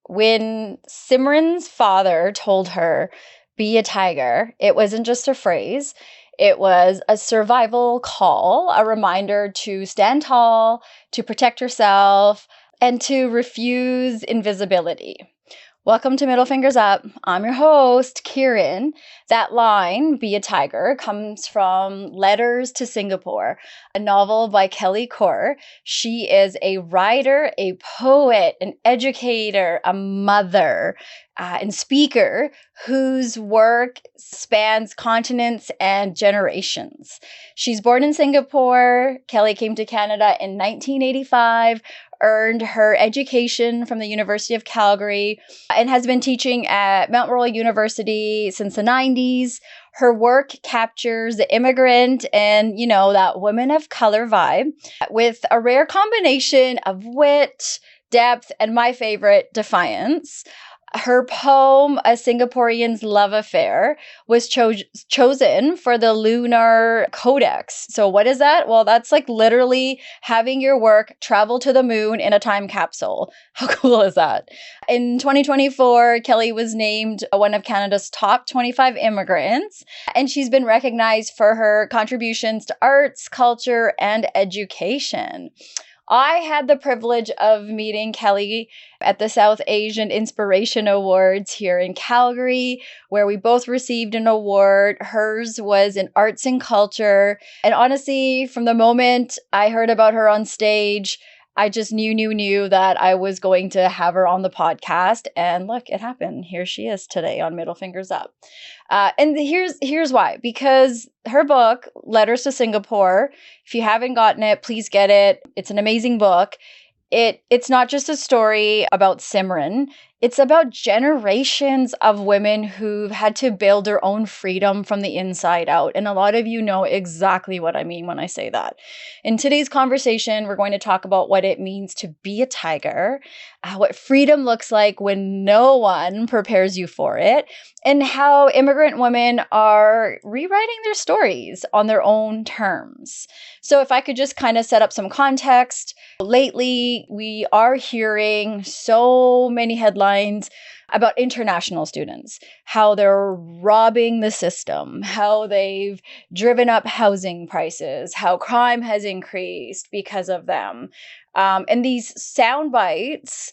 When Simran's father told her, be a tiger, it wasn't just a phrase. It was a survival call, a reminder to stand tall, to protect herself, and to refuse invisibility. Welcome to Middle Fingers Up. I'm your host, Kieran. That line, be a tiger, comes from Letters to Singapore, a novel by Kelly Kaur. She is a writer, a poet, an educator, a mother, and speaker whose work spans continents and generations. She's born in Singapore. Kelly came to Canada in 1985, earned her education from the University of Calgary, and has been teaching at Mount Royal University since the 90s. Her work captures the immigrant and, that women of color vibe with a rare combination of wit, depth, and my favorite, defiance. Her poem, A Singaporean's Love Affair, was chosen for the Lunar Codex. So what is that? Well, that's like literally having your work travel to the moon in a time capsule. How cool is that? In 2024, Kelly was named one of Canada's top 25 immigrants, and she's been recognized for her contributions to arts, culture, and education. I had the privilege of meeting Kelly at the South Asian Inspiration Awards here in Calgary, where we both received an award. Hers was in arts and culture. And honestly, from the moment I heard about her on stage, I just knew that I was going to have her on the podcast. And look, it happened. Here she is today on Middle Fingers Up. And here's why. Because her book, Letters to Singapore, if you haven't gotten it, please get it. It's an amazing book. It's not just a story about Simran. It's about generations of women who've had to build their own freedom from the inside out. And a lot of you know exactly what I mean when I say that. In today's conversation, we're going to talk about what it means to be a tiger, what freedom looks like when no one prepares you for it, and how immigrant women are rewriting their stories on their own terms. So if I could just kind of set up some context, lately we are hearing so many headlines about international students, how they're robbing the system, how they've driven up housing prices, how crime has increased because of them. And these sound bites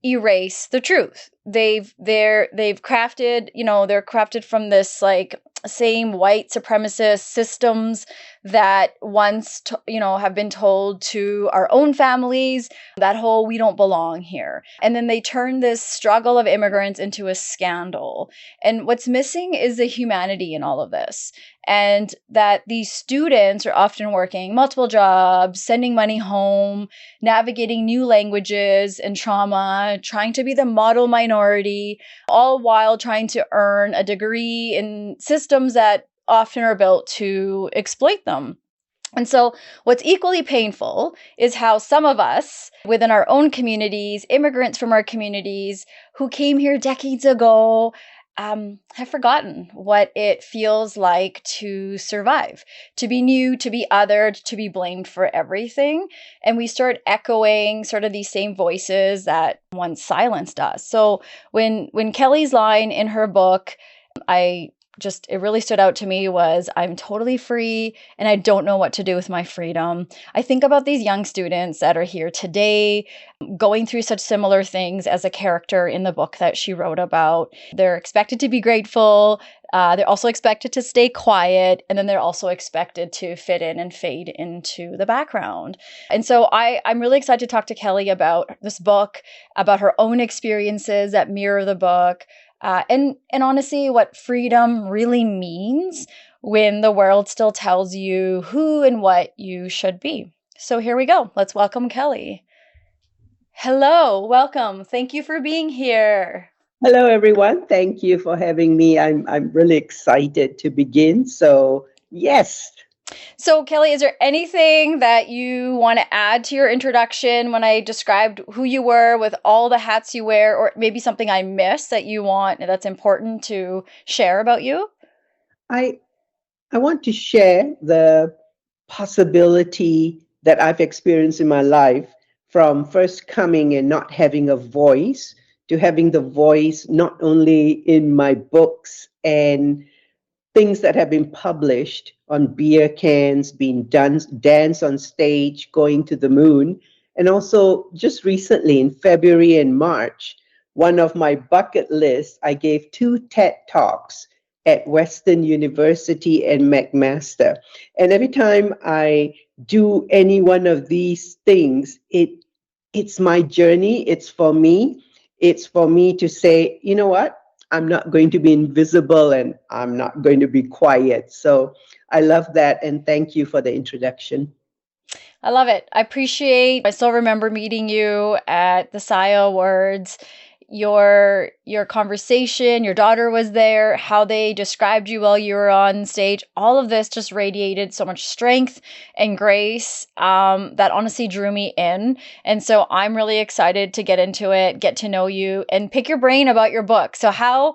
erase the truth. They've crafted, they're crafted from this like same white supremacist systems that once, have been told to our own families, that whole we don't belong here. And then they turn this struggle of immigrants into a scandal. And what's missing is the humanity in all of this. And that these students are often working multiple jobs, sending money home, navigating new languages and trauma, trying to be the model minority, all while trying to earn a degree in systems that often are built to exploit them. And so what's equally painful is how some of us within our own communities, immigrants from our communities who came here decades ago, have forgotten what it feels like to survive, to be new, to be othered, to be blamed for everything. And we start echoing sort of these same voices that once silenced us. So when Kelly's line in her book, it really stood out to me was, I'm totally free and I don't know what to do with my freedom. I think about these young students that are here today going through such similar things as a character in the book that she wrote about. They're expected to be grateful. They're also expected to stay quiet. And then they're also expected to fit in and fade into the background. And so I'm really excited to talk to Kelly about this book, about her own experiences that mirror the book. And honestly, what freedom really means when the world still tells you who and what you should be. So here we go. Let's welcome Kelly. Hello, welcome. Thank you for being here. Hello, everyone. Thank you for having me. I'm really excited to begin. So, yes, So, Kelly, is there anything that you want to add to your introduction when I described who you were with all the hats you wear, or maybe something I missed that you want that's important to share about you? I I want to share the possibility that I've experienced in my life from first coming and not having a voice to having the voice not only in my books and things that have been published on beer cans, being done, dance on stage, going to the moon. And also, just recently in February and March, one of my bucket lists, I gave two TED Talks at Western University and McMaster. And every time I do any one of these things, it's my journey, it's for me. It's for me to say, you know what? I'm not going to be invisible and I'm not going to be quiet. So I love that. And thank you for the introduction. I love it. I still remember meeting you at the SIA Awards. Your conversation, your daughter was there, how they described you while you were on stage. All of this just radiated so much strength and grace that honestly drew me in. And so I'm really excited to get into it, get to know you, and pick your brain about your book. So how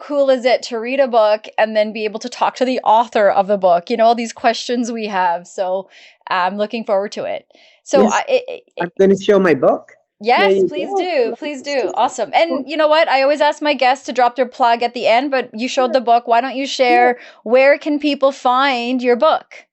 cool is it to read a book and then be able to talk to the author of the book? You know, all these questions we have. So I'm looking forward to it. So Yes, I'm going to show my book. There yes, you please go. do. Please do. Awesome. And you know what? I always ask my guests to drop their plug at the end, but you showed the book. Why don't you share where can people find your book?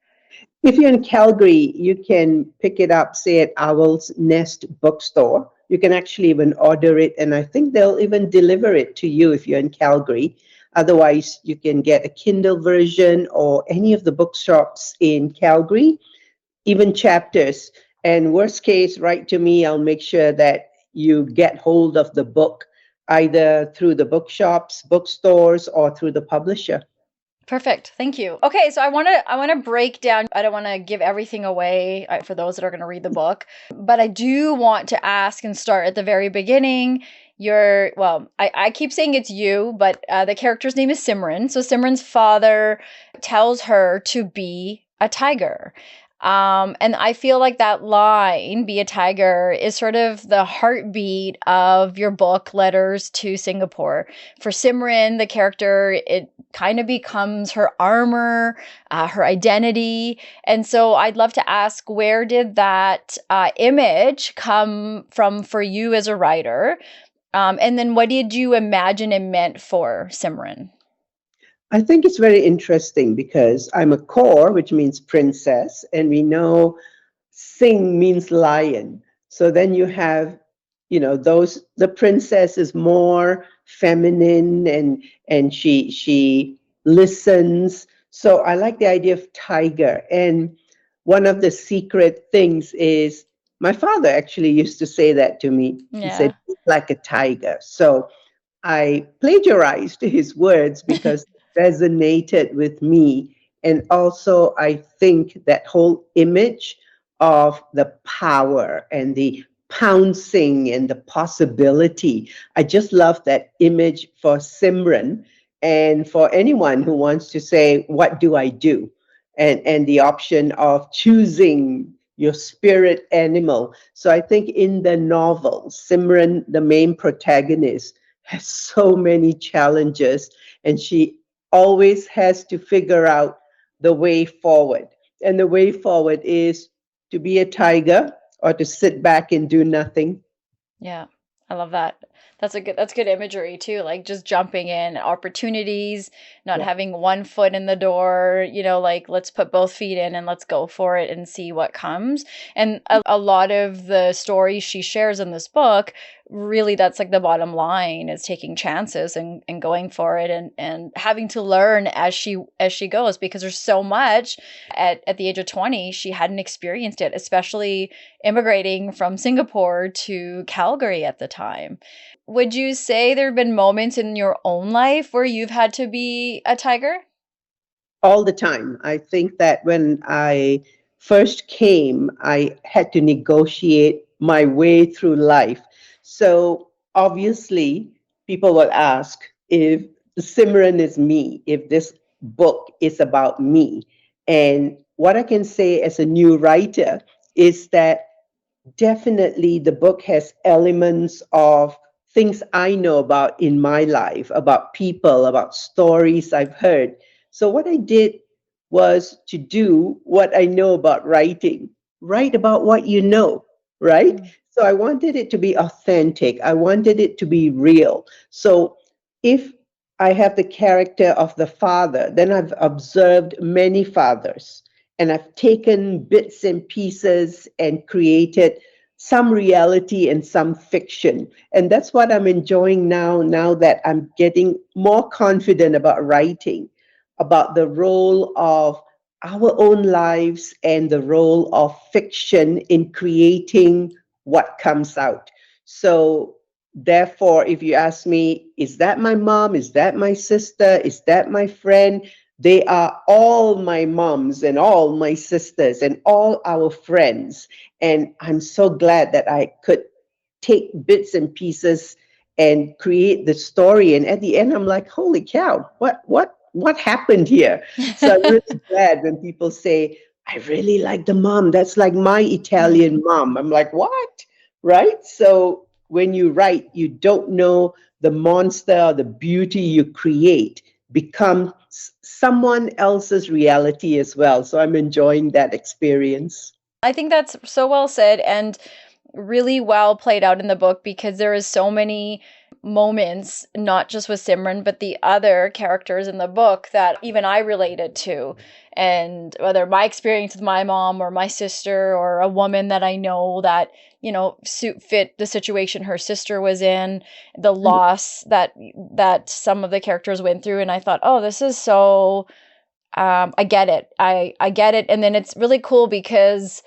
If you're in Calgary, you can pick it up, say, at Owl's Nest Bookstore. You can actually even order it, and I think they'll even deliver it to you if you're in Calgary. Otherwise, you can get a Kindle version or any of the bookshops in Calgary, even chapters. And worst case, write to me. I'll make sure that you get hold of the book either through the bookshops, bookstores, or through the publisher. Perfect. Thank you. Okay, so I want to break down. I don't want to give everything away for those that are going to read the book, but I do want to ask and start at the very beginning. I keep saying it's you, but the character's name is Simran. So Simran's father tells her to be a tiger. And I feel like that line, be a tiger, is sort of the heartbeat of your book, Letters to Singapore. For Simran, the character, it kind of becomes her armor, her identity. And so I'd love to ask, where did that image come from for you as a writer? And then what did you imagine it meant for Simran? I think it's very interesting because I'm a Kaur, which means princess, and we know Sing means lion. So then you have, those the princess is more feminine and she listens. So I like the idea of tiger. And one of the secret things is my father actually used to say that to me. He said, Yeah. like a tiger. So I plagiarized his words because it resonated with me. And also, I think that whole image of the power and the pouncing and the possibility. I just love that image for Simran and for anyone who wants to say, what do I do? And the option of choosing your spirit animal. So I think in the novel, Simran, the main protagonist, has so many challenges and she always has to figure out the way forward. And the way forward is to be a tiger or to sit back and do nothing. Yeah, I love that. That's good imagery too, like just jumping in, opportunities, not Yeah. having one foot in the door, like let's put both feet in and let's go for it and see what comes. And a lot of the stories she shares in this book, really that's like the bottom line is taking chances and going for it and having to learn as she goes because there's so much at the age of 20 she hadn't experienced it, especially immigrating from Singapore to Calgary at the time. Would you say there have been moments in your own life where you've had to be a tiger? All the time. I think that when I first came, I had to negotiate my way through life. So obviously, people will ask if Simran is me, if this book is about me. And what I can say as a new writer is that definitely the book has elements of things I know about in my life, about people, about stories I've heard. So what I did was to do what I know about writing, write about what you know, right? Mm. So I wanted it to be authentic. I wanted it to be real. So if I have the character of the father, then I've observed many fathers and I've taken bits and pieces and created some reality and some fiction. And that's what I'm enjoying now that I'm getting more confident about writing, about the role of our own lives and the role of fiction in creating what comes out. So therefore, if you ask me, is that my mom? Is that my sister? Is that my friend? They are all my moms and all my sisters and all our friends. And I'm so glad that I could take bits and pieces and create the story. And at the end, I'm like, holy cow, what happened here? So I'm really glad when people say, I really like the mom. That's like my Italian Mm. mom. I'm like, what? Right? So when you write, you don't know the monster or the beauty you create becomes someone else's reality as well. So I'm enjoying that experience. I think that's so well said and really well played out in the book because there is so many moments, not just with Simran, but the other characters in the book that even I related to. And whether my experience with my mom or my sister or a woman that I know that, suit fit the situation her sister was in, the loss that some of the characters went through. And I thought, oh, this is so I get it. I get it. And then it's really cool because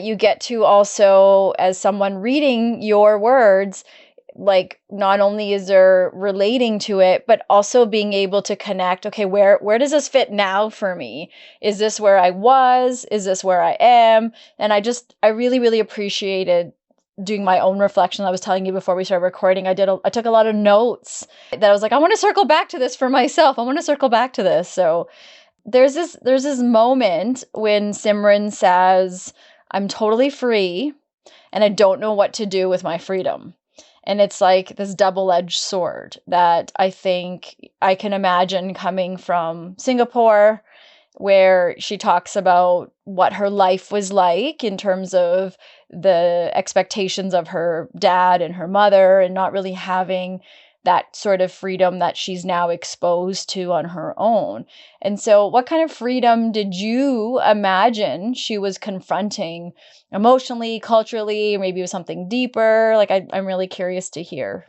you get to also, as someone reading your words, like not only is there relating to it, but also being able to connect. Okay, where does this fit now for me? Is this where I was? Is this where I am? And I really, really appreciated doing my own reflection. I was telling you before we started recording, I took a lot of notes that I was like, I want to circle back to this for myself. I want to circle back to this. So there's this moment when Simran says, I'm totally free and I don't know what to do with my freedom. And it's like this double-edged sword that I think I can imagine coming from Singapore, where she talks about what her life was like in terms of the expectations of her dad and her mother, and not really having that sort of freedom that she's now exposed to on her own. And so, what kind of freedom did you imagine she was confronting emotionally, culturally, or maybe it was something deeper? Like, I'm really curious to hear.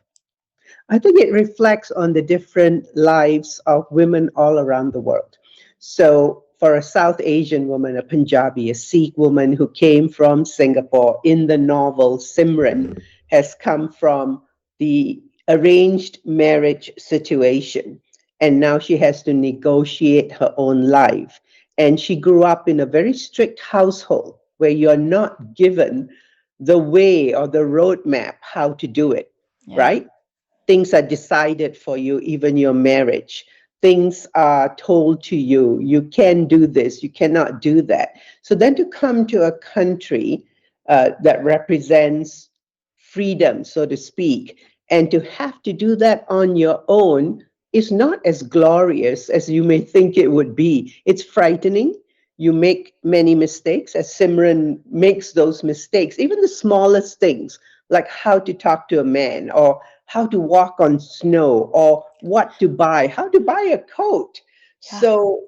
I think it reflects on the different lives of women all around the world. So, for a South Asian woman, a Punjabi, a Sikh woman who came from Singapore, in the novel, Simran has come from the arranged marriage situation. And now she has to negotiate her own life. And she grew up in a very strict household where you're not given the way or the roadmap how to do it, Yeah. right? Things are decided for you, even your marriage. Things are told to you, you can do this, you cannot do that. So then to come to a country that represents freedom, so to speak, and to have to do that on your own is not as glorious as you may think it would be. It's frightening. You make many mistakes, as Simran makes those mistakes, even the smallest things, like how to talk to a man or how to walk on snow or what to buy, how to buy a coat. Yeah. So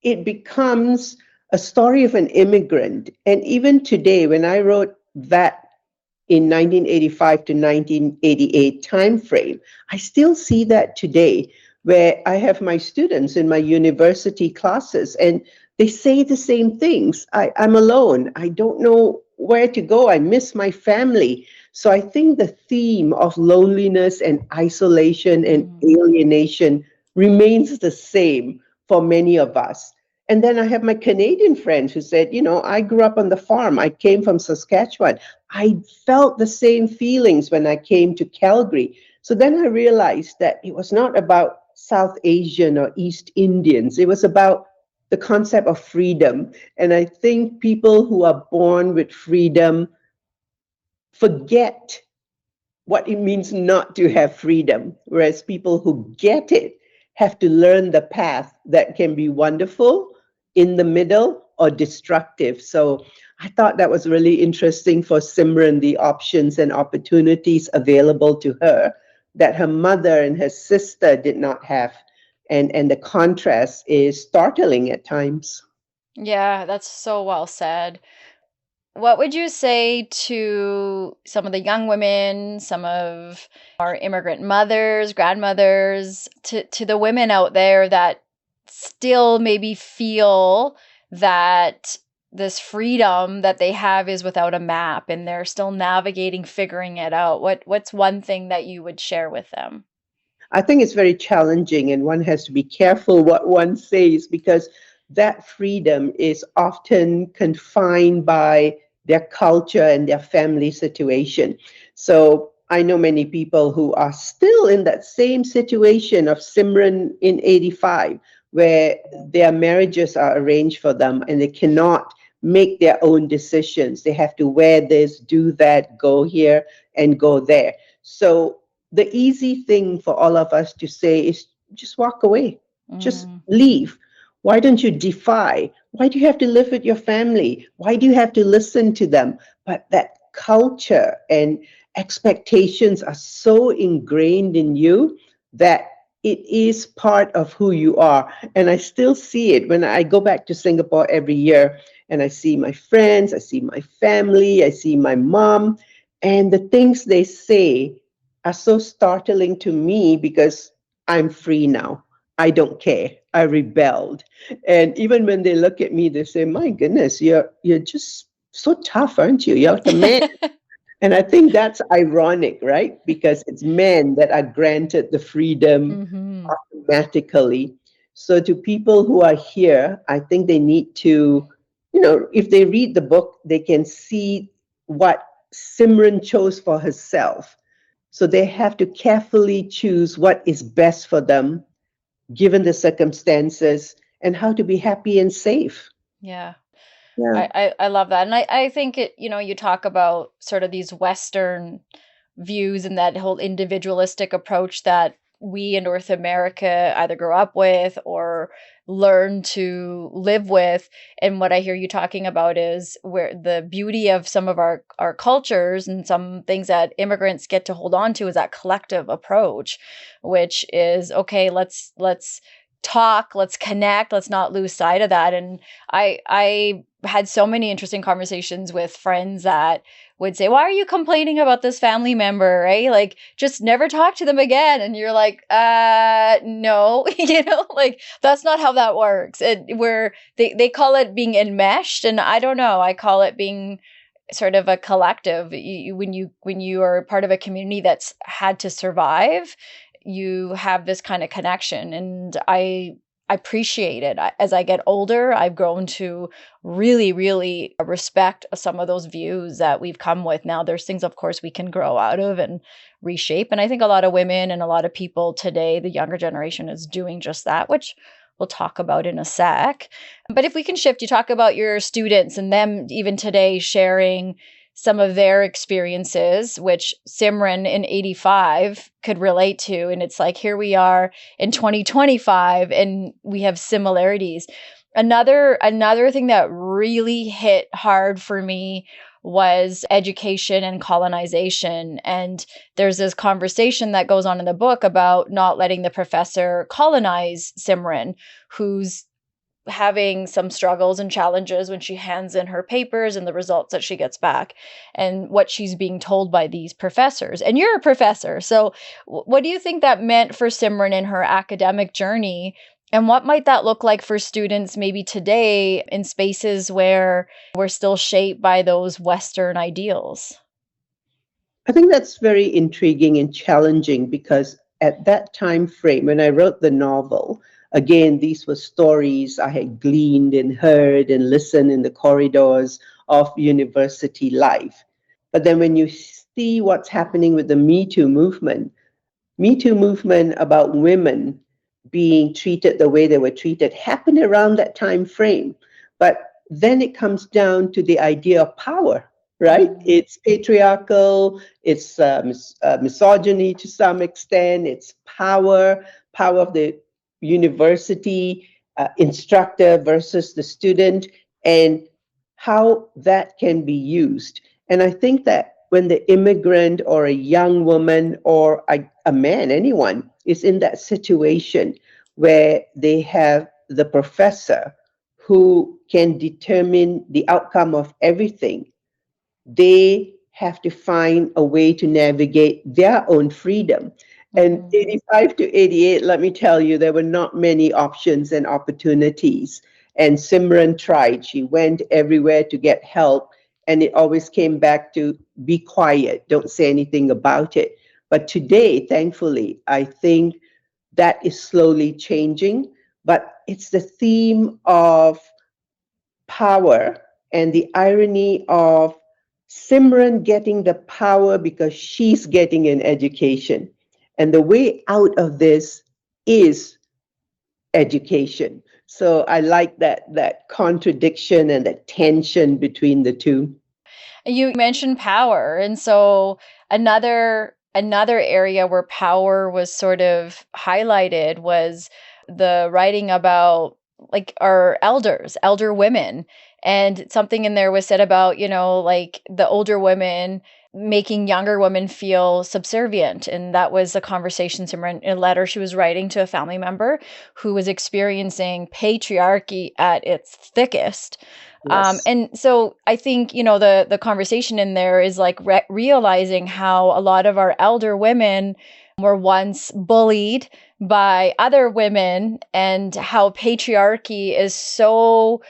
it becomes a story of an immigrant. And even today, when I wrote that in 1985 to 1988 time frame, I still see that today, where I have my students in my university classes and they say the same things. I'm alone. I don't know where to go. I miss my family. So I think the theme of loneliness and isolation and Mm. alienation remains the same for many of us. And then I have my Canadian friends who said, I grew up on the farm. I came from Saskatchewan. I felt the same feelings when I came to Calgary. So then I realized that it was not about South Asian or East Indians, it was about the concept of freedom. And I think people who are born with freedom forget what it means not to have freedom, whereas people who get it have to learn the path that can be wonderful, in the middle, or destructive. So I thought that was really interesting for Simran, the options and opportunities available to her that her mother and her sister did not have. And the contrast is startling at times. Yeah, that's so well said. What would you say to some of the young women, some of our immigrant mothers, grandmothers, to the women out there that still maybe feel that this freedom that they have is without a map and they're still navigating, figuring it out? What's one thing that you would share with them? I think it's very challenging, and one has to be careful what one says because that freedom is often confined by their culture and their family situation. So I know many people who are still in that same situation of Simran in 85, where their marriages are arranged for them and they cannot make their own decisions. They have to wear this, do that, go here, and go there. So the easy thing for all of us to say is just walk away, just Mm, leave. Why don't you defy? Why do you have to live with your family? Why do you have to listen to them? But that culture and expectations are so ingrained in you that it is part of who you are. And I still see it when I go back to Singapore every year and I see my friends, I see my family, I see my mom, and the things they say are so startling to me because I'm free now. I don't care. I rebelled. And even when they look at me, they say, "My goodness, you're just so tough, aren't you? You're like a man." And I think that's ironic, right? Because it's men that are granted the freedom hmm. automatically. So to people who are here, I think they need to, if they read the book, they can see what Simran chose for herself. So they have to carefully choose what is best for them, given the circumstances, and how to be happy and safe. Yeah. Yeah. I love that. And I think it, you talk about sort of these Western views and that whole individualistic approach that we in North America either grow up with or learn to live with. And what I hear you talking about is where the beauty of some of our cultures and some things that immigrants get to hold on to is that collective approach, which is okay, let's talk, let's connect, let's not lose sight of that. And I had so many interesting conversations with friends that would say, "Why are you complaining about this family member?" Right? Like, just never talk to them again. And you're like, no, like that's not how that works. And where they call it being enmeshed, and I don't know. I call it being sort of a collective. When you are part of a community that's had to survive, you have this kind of connection, and I appreciate it. As I get older, I've grown to really, really respect some of those views that we've come with. Now, there's things, of course, we can grow out of and reshape. And I think a lot of women and a lot of people today, the younger generation, is doing just that, which we'll talk about in a sec. But if we can shift, you talk about your students and them even today sharing some of their experiences, which Simran in 85 could relate to. And it's like, here we are in 2025 and we have similarities. Another thing that really hit hard for me was education and colonization. And there's this conversation that goes on in the book about not letting the professor colonize Simran, who's having some struggles and challenges when she hands in her papers and the results that she gets back and what she's being told by these professors. And you're a professor. So what do you think that meant for Simran in her academic journey? And what might that look like for students maybe today in spaces where we're still shaped by those Western ideals? I think that's very intriguing and challenging because at that time frame, when I wrote the novel, again, these were stories I had gleaned and heard and listened in the corridors of university life. But then when you see what's happening with the Me Too movement, Me Too movement about women being treated the way they were treated happened around that time frame. But then it comes down to the idea of power, right? Mm-hmm. It's patriarchal, it's misogyny to some extent, it's power of the university instructor versus the student, and how that can be used. And I think that when the immigrant or a young woman or a man, anyone, is in that situation where they have the professor who can determine the outcome of everything, they have to find a way to navigate their own freedom. And Mm-hmm. 85 to 88, let me tell you, there were not many options and opportunities. And Simran tried. She went everywhere to get help. And it always came back to be quiet, don't say anything about it. But today, thankfully, I think that is slowly changing. But it's the theme of power and the irony of Simran getting the power because she's getting an education. And the way out of this is education. So I like that contradiction and that tension between the two. You mentioned power, and so another area where power was sort of highlighted was the writing about like our elder women, and something in there was said about, like the older women making younger women feel subservient. And that was a conversation, Simran, in a letter she was writing to a family member who was experiencing patriarchy at its thickest. Yes. And so I think, the conversation in there is like realizing how a lot of our elder women were once bullied by other women, and how patriarchy is so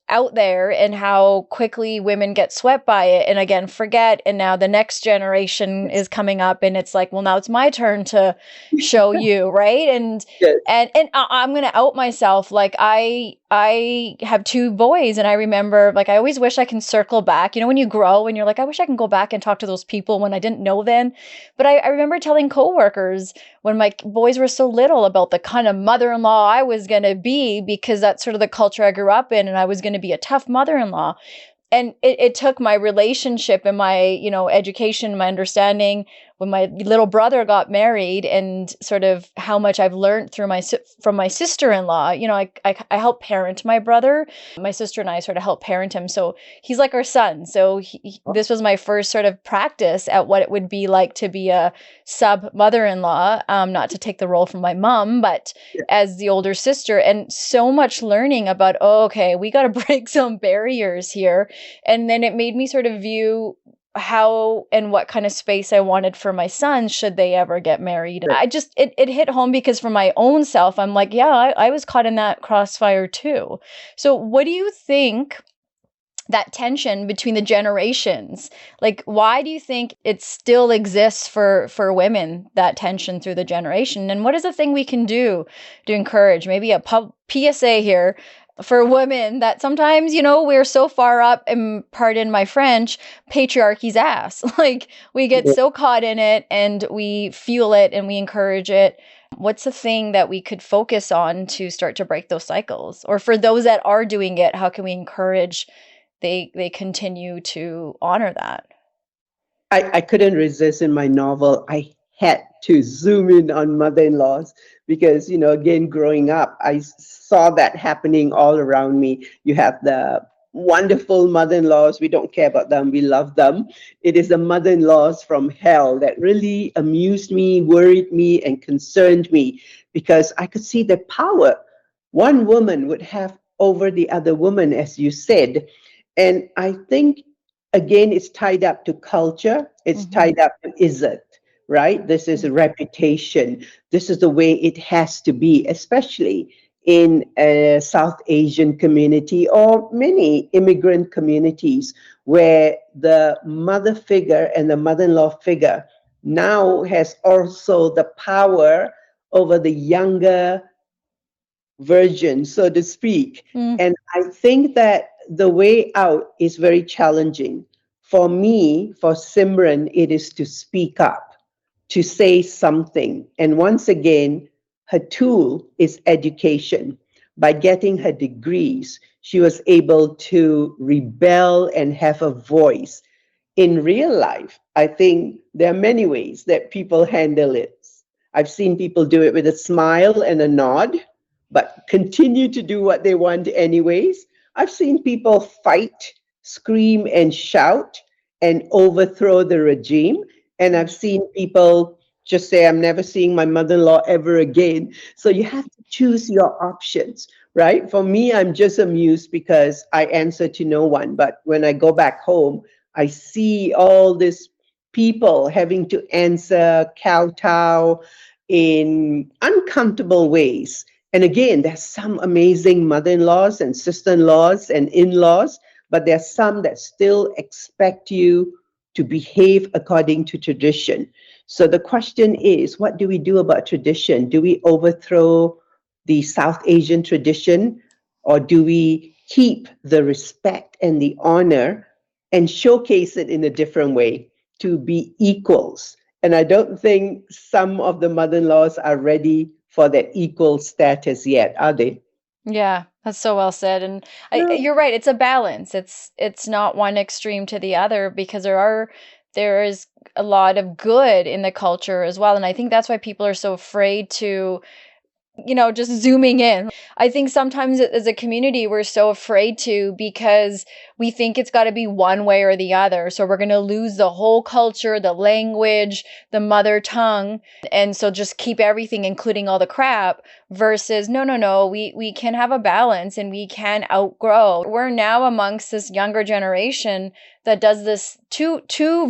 out there, and how quickly women get swept by it and again forget. And now the next generation Yes. is coming up, and it's like, well, now it's my turn to show you, right? and Yes. and and I'm gonna out myself. Like I have two boys, and I remember, like, I always wish I can circle back. When you grow and you're like, I wish I can go back and talk to those people when I didn't know then. But I remember telling coworkers when my boys were so little about the kind of mother-in-law I was going to be, because that's sort of the culture I grew up in, and I was going to be a tough mother-in-law. And it took my relationship and my, education, my understanding when my little brother got married, and sort of how much I've learned through from my sister-in-law. I help parent my brother. My sister and I sort of help parent him. So he's like our son. So this was my first sort of practice at what it would be like to be a sub mother-in-law, not to take the role from my mom, but as the older sister. And so much learning about, okay, we got to break some barriers here. And then it made me sort of view how and what kind of space I wanted for my sons should they ever get married. I just, it hit home, because for my own self, I'm like, yeah, I was caught in that crossfire too. So what do you think, that tension between the generations, like, why do you think it still exists for women, that tension through the generation? And what is the thing we can do to encourage, maybe a PSA here for women, that sometimes, we're so far up, and pardon my French, patriarchy's ass. Like, we get so caught in it, and we fuel it, and we encourage it. What's the thing that we could focus on to start to break those cycles? Or for those that are doing it, how can we encourage they continue to honor that? I couldn't resist in my novel. I had to zoom in on mother-in-laws because, again, growing up, I saw that happening all around me. You have the wonderful mother-in-laws. We don't care about them. We love them. It is the mother-in-laws from hell that really amused me, worried me, and concerned me, because I could see the power one woman would have over the other woman, as you said. And I think, again, it's tied up to culture, it's Mm-hmm. tied up to izzat, right? This is a reputation. This is the way it has to be, especially in a South Asian community or many immigrant communities where the mother figure and the mother-in-law figure now has also the power over the younger version, so to speak. Mm. And I think that the way out is very challenging. For me, for Simran, it is to speak up, to say something. And once again, her tool is education. By getting her degrees, she was able to rebel and have a voice. In real life, I think there are many ways that people handle it. I've seen people do it with a smile and a nod, but continue to do what they want anyways. I've seen people fight, scream, and shout and overthrow the regime. And I've seen people just say, I'm never seeing my mother in law ever again. So you have to choose your options, right? For me, I'm just amused because I answer to no one. But when I go back home, I see all these people having to answer, kowtow in uncomfortable ways. And again, there's some amazing mother in laws and sister in laws and in laws, but there's some that still expect you to behave according to tradition. So the question is, what do we do about tradition? Do we overthrow the South Asian tradition, or do we keep the respect and the honor and showcase it in a different way to be equals? And I don't think some of the mother-in-laws are ready for that equal status yet, are they? Yeah, that's so well said. And No. you're right. It's a balance. It's not one extreme to the other, because there is a lot of good in the culture as well. And I think that's why people are so afraid to, just zooming in. I think sometimes as a community, we're so afraid to, because we think it's got to be one way or the other. So we're going to lose the whole culture, the language, the mother tongue. And so just keep everything, including all the crap, versus no, no, no, we can have a balance and we can outgrow. We're now amongst this younger generation that does this two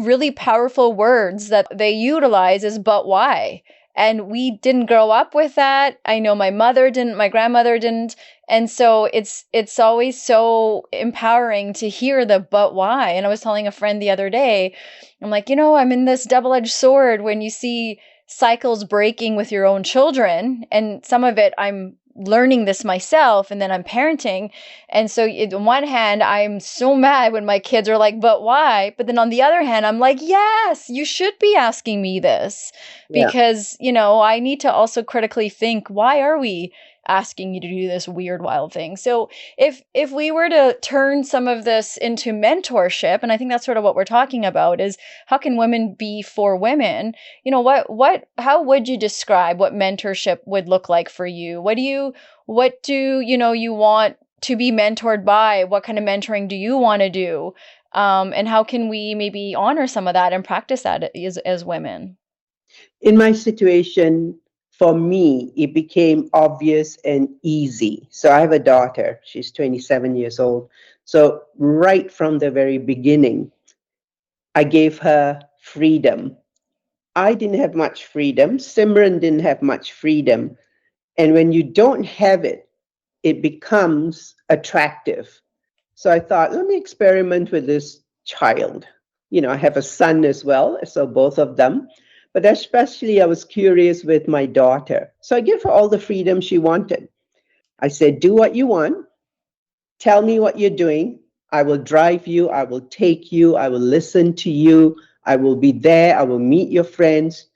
really powerful words that they utilize is but why. And we didn't grow up with that. I know my mother didn't, my grandmother didn't. And so it's always so empowering to hear the but why. And I was telling a friend the other day, I'm like, I'm in this double-edged sword when you see cycles breaking with your own children. And some of it I'm learning this myself, and then I'm parenting. And so on one hand, I'm so mad when my kids are like, but why? But then on the other hand, I'm like, yes, you should be asking me this, Yeah. because, I need to also critically think, why are we asking you to do this weird, wild thing? So if we were to turn some of this into mentorship, and I think that's sort of what we're talking about, is how can women be for women? How would you describe what mentorship would look like for you? What do you you want to be mentored by? What kind of mentoring do you want to do? And how can we maybe honor some of that and practice that as women? In my situation, for me, it became obvious and easy. So I have a daughter. She's 27 years old. So right from the very beginning, I gave her freedom. I didn't have much freedom. Simran didn't have much freedom. And when you don't have it, it becomes attractive. So I thought, let me experiment with this child. I have a son as well, so both of them. But especially, I was curious with my daughter. So I gave her all the freedom she wanted. I said, do what you want. Tell me what you're doing. I will drive you. I will take you. I will listen to you. I will be there. I will meet your friends.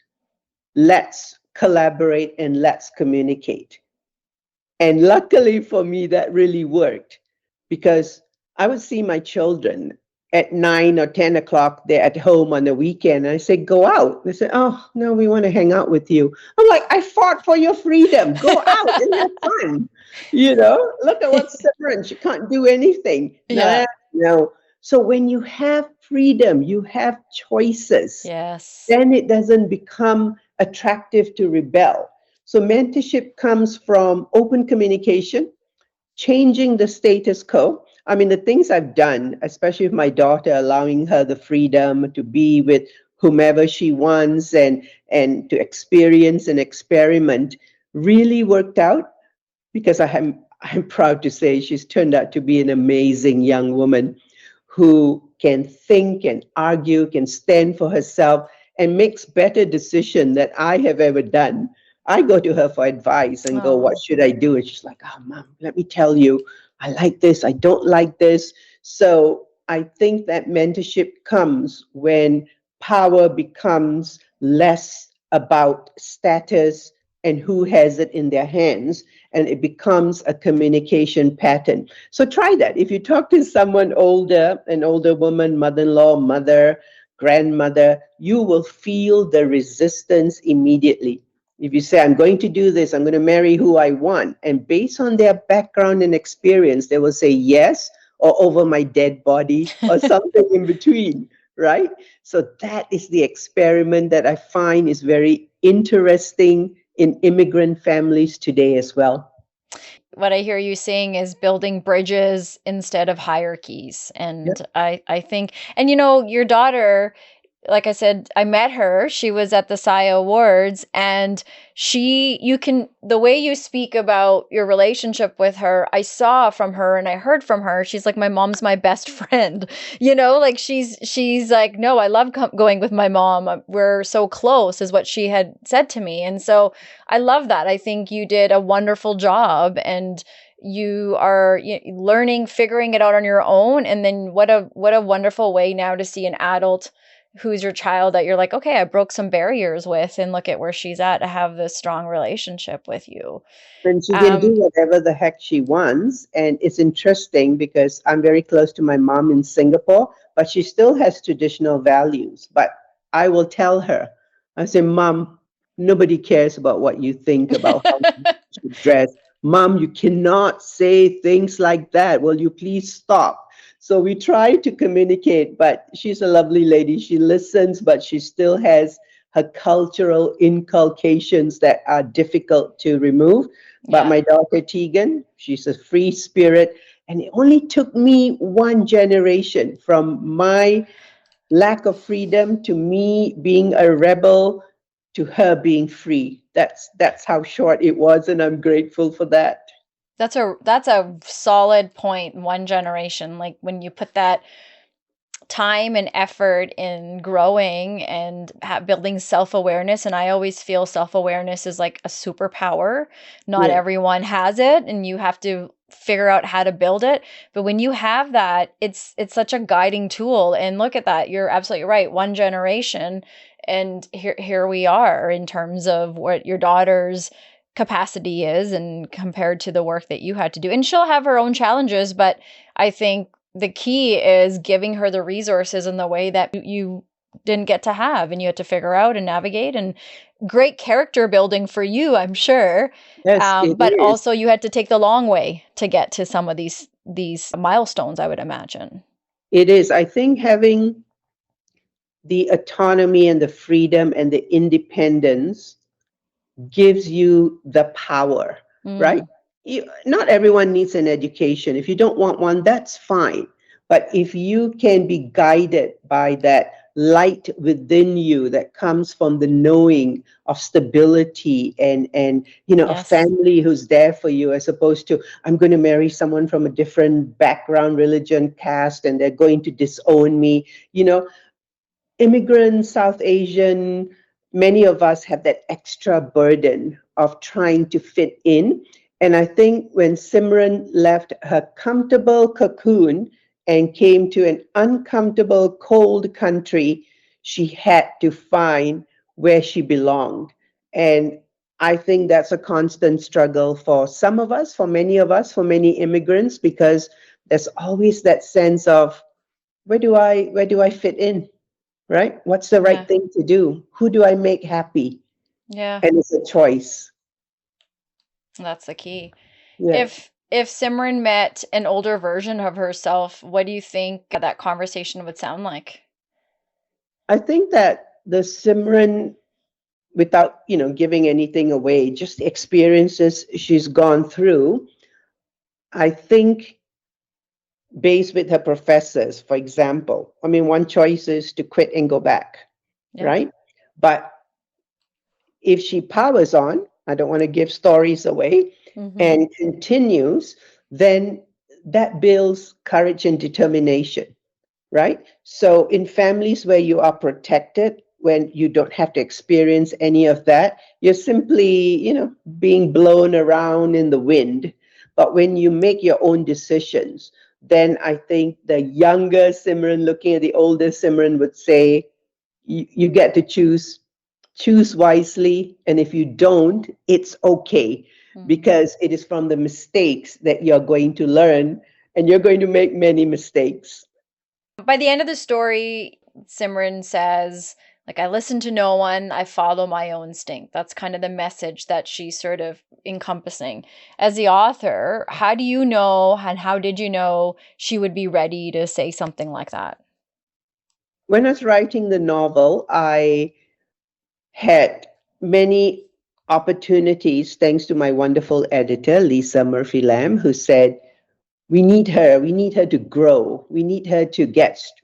Let's collaborate and let's communicate. And luckily for me, that really worked, because I would see my children at 9 or 10 o'clock. They're at home on the weekend. And I say, go out. They say, oh, no, we want to hang out with you. I'm like, I fought for your freedom. Go out and have fun. Look at what's Simran. She can't do anything. Yeah. No. So when you have freedom, you have choices, Yes. then it doesn't become attractive to rebel. So mentorship comes from open communication, changing the status quo. I mean, the things I've done, especially with my daughter, allowing her the freedom to be with whomever she wants and to experience and experiment, really worked out, because I'm proud to say she's turned out to be an amazing young woman who can think and argue, can stand for herself, and makes better decisions than I have ever done. I go to her for advice and go, what Oh. should I do? And she's like, oh, Mom, let me tell you, I like this, I don't like this. So I think that mentorship comes when power becomes less about status and who has it in their hands, and it becomes a communication pattern. So try that. If you talk to someone older, an older woman, mother-in-law, mother, grandmother, you will feel the resistance immediately. If you say, I'm going to do this, I'm going to marry who I want, and based on their background and experience, they will say yes or over my dead body or something in between, right? So that is the experiment that I find is very interesting in immigrant families today as well. What I hear you saying is building bridges instead of hierarchies. Yeah. And I think, and you know, your daughter, like I said, I met her. She was at the SIA Awards, and you can, the way you speak about your relationship with her, I saw from her and I heard from her. She's like, my mom's my best friend. You know, like she's like, no, I love going with my mom. We're so close, is what she had said to me. And so I love that. I think you did a wonderful job, and you are learning, figuring it out on your own. And then what a wonderful way now to see an adult who's your child that you're like, okay, I broke some barriers with, and look at where she's at to have this strong relationship with you. And she can do Um, whatever the heck she wants. And it's interesting because I'm very close to my mom in Singapore, but she still has traditional values. But I will tell her, I say, Mom, nobody cares about what you think about how you should dress. Mom, you cannot say things like that. Will you please stop? So we try to communicate, but she's a lovely lady. She listens, but she still has her cultural inculcations that are difficult to remove. But yeah, my daughter Tegan, she's a free spirit. And it only took me one generation from my lack of freedom to me being a rebel to her being free. That's how short it was, and I'm grateful for that. that's a solid point. One generation, like when you put that time and effort in growing and building self-awareness, and I always feel self-awareness is like a superpower. Not Yeah. everyone has it, and you have to figure out how to build it. But when you have that, it's such a guiding tool. And look at that, you're absolutely right, one generation, and here we are in terms of what your daughter's capacity is and compared to the work that you had to do. And she'll have her own challenges, but I think the key is giving her the resources in the way that you didn't get to have, and you had to figure out and navigate. And great character building for you, I'm sure. Yes, it But is. also you had to take the long way to get to some of these milestones, I would imagine. It is. I think having the autonomy and the freedom and the independence gives you the power, right? Mm, Not everyone needs an education. If you don't want one, that's fine. But if you can be guided by that light within you that comes from the knowing of stability and a yes. family who's there for you, as opposed to I'm going to marry someone from a different background, religion, caste, and they're going to disown me. Immigrants, South Asian, many of us have that extra burden of trying to fit in. And I think when Simran left her comfortable cocoon and came to an uncomfortable, cold country, she had to find where she belonged. And I think that's a constant struggle for some of us, for many of us, for many immigrants, because there's always that sense of where do I fit in? Right? What's the right Yeah. thing to do? Who do I make happy? Yeah. And it's a choice. That's the key. Yeah. If Simran met an older version of herself, what do you think that conversation would sound like? I think that the Simran, without giving anything away, just the experiences she's gone through, I think based with her professors, for example. I mean, one choice is to quit and go back, Yeah. right? But if she powers on, I don't want to give stories away, Mm-hmm. and continues, then that builds courage and determination, right? So in families where you are protected, when you don't have to experience any of that, you're simply, being blown around in the wind. But when you make your own decisions, then I think the younger Simran looking at the older Simran would say, you get to choose wisely. And if you don't, it's okay, because it is from the mistakes that you're going to learn, and you're going to make many mistakes. By the end of the story, Simran says, like, I listen to no one, I follow my own instinct. That's kind of the message that she's sort of encompassing. As the author, how do you know, and how did you know she would be ready to say something like that? When I was writing the novel, I had many opportunities thanks to my wonderful editor, Lisa Murphy Lamb, who said, we need her. We need her to grow. We need her to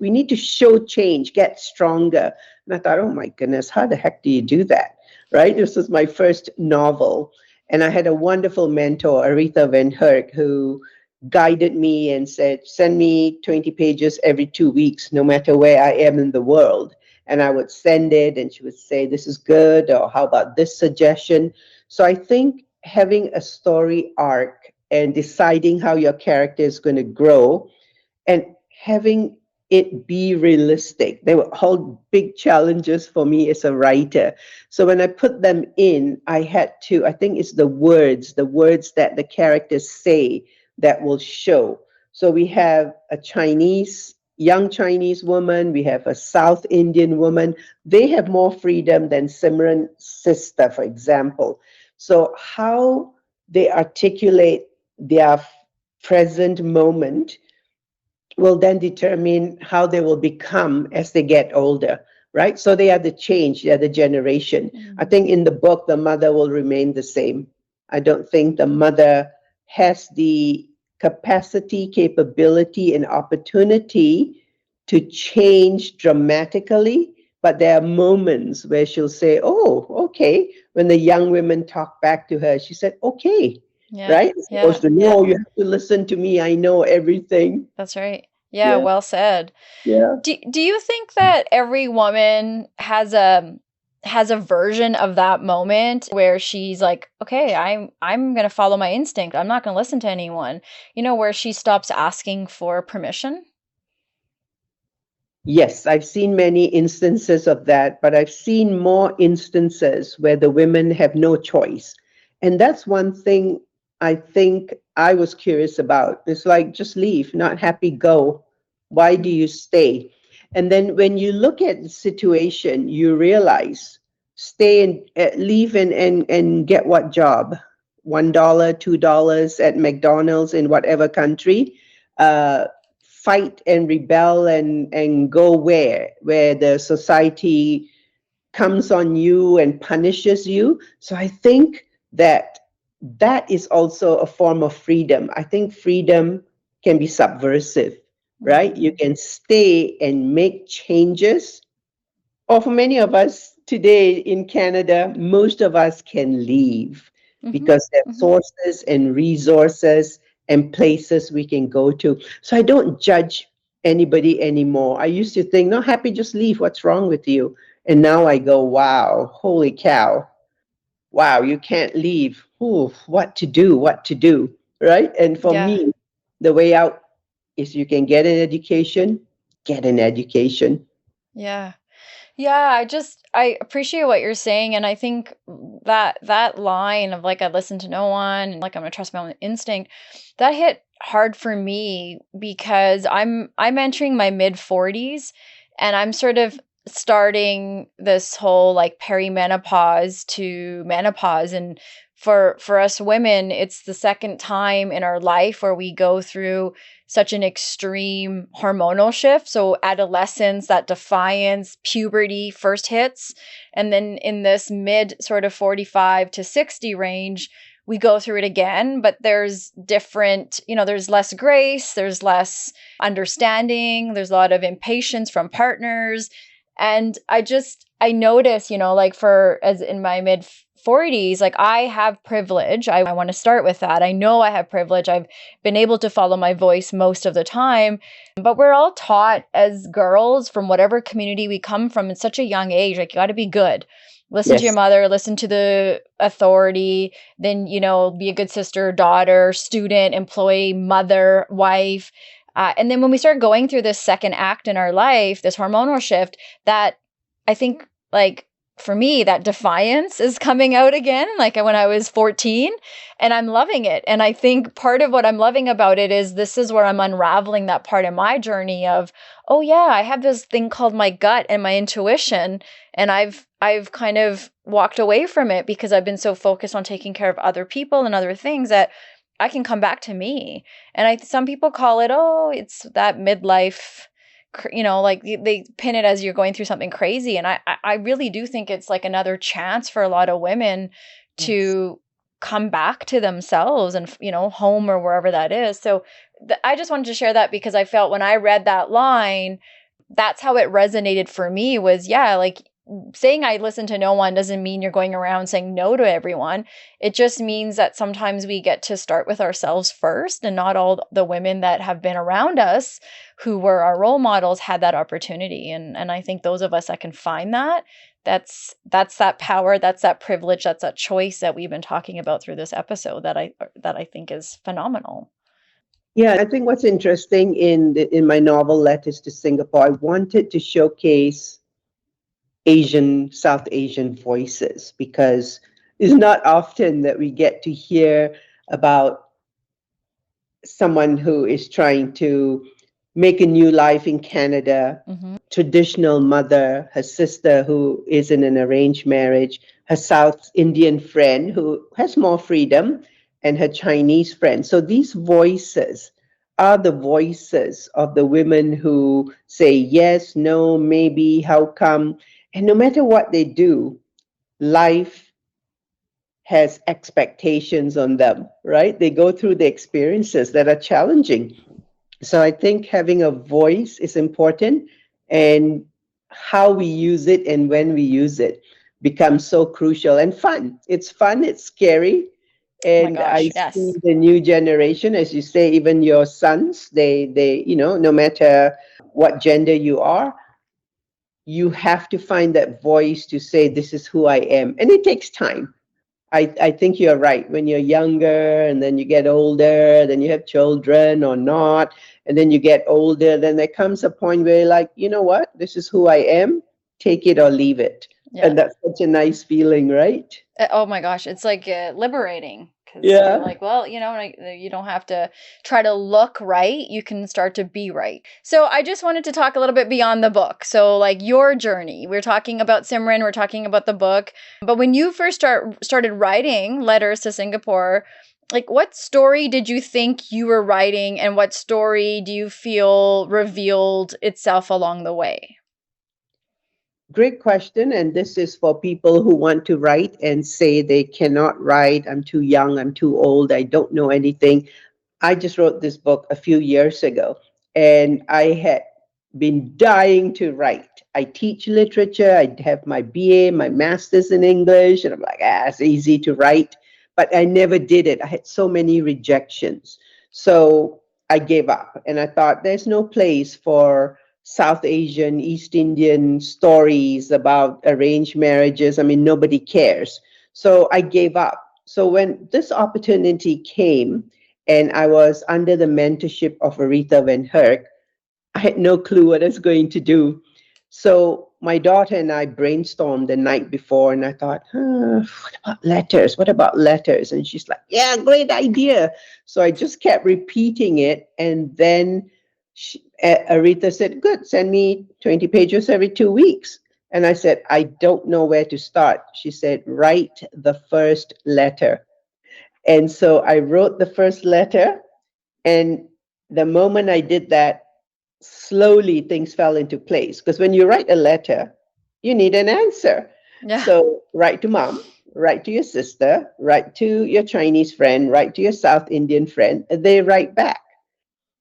we need to show change, get stronger. And I thought, oh my goodness, how the heck do you do that? Right? This was my first novel. And I had a wonderful mentor, Aretha Van Herk, who guided me and said, send me 20 pages every 2 weeks, no matter where I am in the world. And I would send it, and she would say, this is good, or how about this suggestion? So I think having a story arc and deciding how your character is going to grow and having it be realistic. They were all big challenges for me as a writer. So when I put them in, I had to, I think it's the words that the characters say that will show. So we have a young Chinese woman, we have a South Indian woman. They have more freedom than Simran's sister, for example. So how they articulate their present moment will then determine how they will become as they get older, right? So they are the change, they are the generation. I think in the book, the mother will remain the same. I don't think the mother has the capacity, capability, and opportunity to change dramatically. But there are moments where she'll say, oh, okay. When the young women talk back to her, she said, okay, right? As opposed to, no, you have to listen to me. I know everything. That's right. Yeah, Yeah, well said. yeah. Do you think that every woman has a version of that moment where she's like, okay, I'm going to follow my instinct. I'm not going to listen to anyone. You know, where she stops asking for permission? Yes, I've seen many instances of that, but I've seen more instances where the women have no choice. And that's one thing I think I was curious about. It's like, just leave, not happy, go. Why do you stay? And then when you look at the situation, you realize stay and leave and get what job? $1, $2 at McDonald's in whatever country. Fight and rebel and go where the society comes on you and punishes you. So I think that that is also a form of freedom. I think freedom can be subversive, right? You can stay and make changes. Or for many of us today in Canada, most of us can leave because there are sources and resources and places we can go to. So I don't judge anybody anymore. I used to think, not happy, just leave. What's wrong with you? And now I go, wow, holy cow. Wow, you can't leave. Ooh, what to do? What to do? Right? And for Yeah. me, the way out is you can get an education, get an education. Yeah. Yeah, I appreciate what you're saying, and I think that line of like I listen to no one and like I'm gonna trust my own instinct, that hit hard for me because I'm entering my mid 40s and I'm sort of starting this whole like perimenopause to menopause, and for us women it's the second time in our life where we go through such an extreme hormonal shift. So adolescence, that defiance, puberty first hits. And then in this mid sort of 45 to 60 range, we go through it again, but there's different, there's less grace, there's less understanding, there's a lot of impatience from partners. And I notice, like for as in my mid 40s, like I have privilege. I want to start with that. I know I have privilege. I've been able to follow my voice most of the time, but we're all taught as girls from whatever community we come from at such a young age, like you got to be good. Listen to your Yes. mother, listen to the authority, then, be a good sister, daughter, student, employee, mother, wife. And then when we start going through this second act in our life, this hormonal shift, that I think like for me, that defiance is coming out again, like when I was 14, and I'm loving it. And I think part of what I'm loving about it is this is where I'm unraveling that part of my journey of, oh yeah, I have this thing called my gut and my intuition, and I've kind of walked away from it because I've been so focused on taking care of other people and other things that I can come back to me. And some people call it, oh, it's that midlife, like they pin it as you're going through something crazy. And I really do think it's like another chance for a lot of women Yes. to come back to themselves and, home or wherever that is. So I just wanted to share that because I felt when I read that line, that's how it resonated for me was, yeah, like saying I listen to no one doesn't mean you're going around saying no to everyone. It just means that sometimes we get to start with ourselves first, and not all the women that have been around us who were our role models had that opportunity. And I think those of us that can find that, that's that power, that's that privilege, that's that choice that we've been talking about through this episode that I think is phenomenal. Yeah, I think what's interesting in my novel Letters to Singapore, I wanted to showcase South Asian voices, because it's not often that we get to hear about someone who is trying to make a new life in Canada, Mm-hmm. traditional mother, her sister who is in an arranged marriage, her South Indian friend who has more freedom, and her Chinese friend. So these voices are the voices of the women who say yes, no, maybe, how come. And no matter what they do, life has expectations on them, right? They go through the experiences that are challenging. So I think having a voice is important, and how we use it and when we use it becomes so crucial and fun. It's fun, it's scary. Oh my And I gosh, see yes. the new generation, as you say, even your sons, no matter what gender you are, you have to find that voice to say, this is who I am. And it takes time. I think you're right. When you're younger and then you get older, then you have children or not, and then you get older, then there comes a point where you're like, you know what? This is who I am. Take it or leave it. Yeah. And that's such a nice feeling, right? Oh my gosh, it's like liberating because you're Yeah. like, well, like, you don't have to try to look right. You can start to be right. So I just wanted to talk a little bit beyond the book. So like your journey, we're talking about Simran, we're talking about the book, but when you first started writing Letters to Singapore, like what story did you think you were writing, and what story do you feel revealed itself along the way? Great question. And this is for people who want to write and say they cannot write. I'm too young. I'm too old. I don't know anything. I just wrote this book a few years ago, and I had been dying to write. I teach literature. I have my BA, my master's in English, and I'm like, it's easy to write. But I never did it. I had so many rejections. So I gave up, and I thought there's no place for South Asian, East Indian stories about arranged marriages. I mean, nobody cares. So I gave up. So when this opportunity came, and I was under the mentorship of Aretha Van Herk, I had no clue what I was going to do. So my daughter and I brainstormed the night before, and I thought, what about letters? What about letters? And she's like, yeah, great idea. So I just kept repeating it, and then Aretha said, good, send me 20 pages every 2 weeks. And I said, I don't know where to start. She said, write the first letter. And so I wrote the first letter, and the moment I did that, slowly things fell into place. Because when you write a letter, you need an answer. Yeah. So write to mom, write to your sister, write to your Chinese friend, write to your South Indian friend, and they write back.